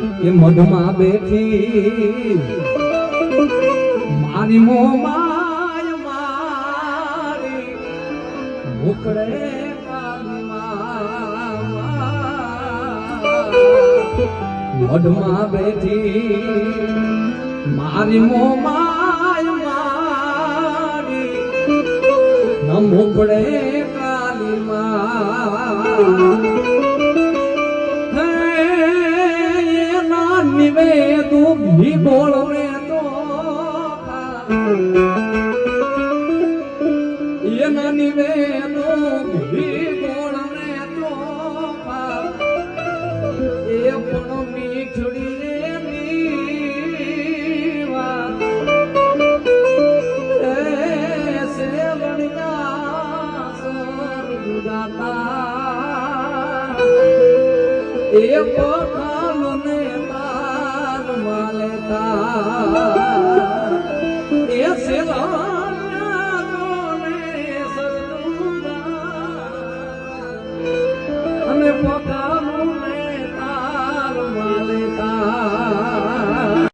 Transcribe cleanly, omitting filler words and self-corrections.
એ મઢમાં બેઠી મારી મો માય મારી મોકળે મઢમાં બેઠી મારી મો માય મારી ન મોકળે કાલી માં નિવેદું ભીગોળ રે તો એના નિવેદું ભીગોળ રે તો એ પણ મીઠડી રે નીવા સેવણિયા સર ગુદાતા એ પખાલો ને તાર માલેતા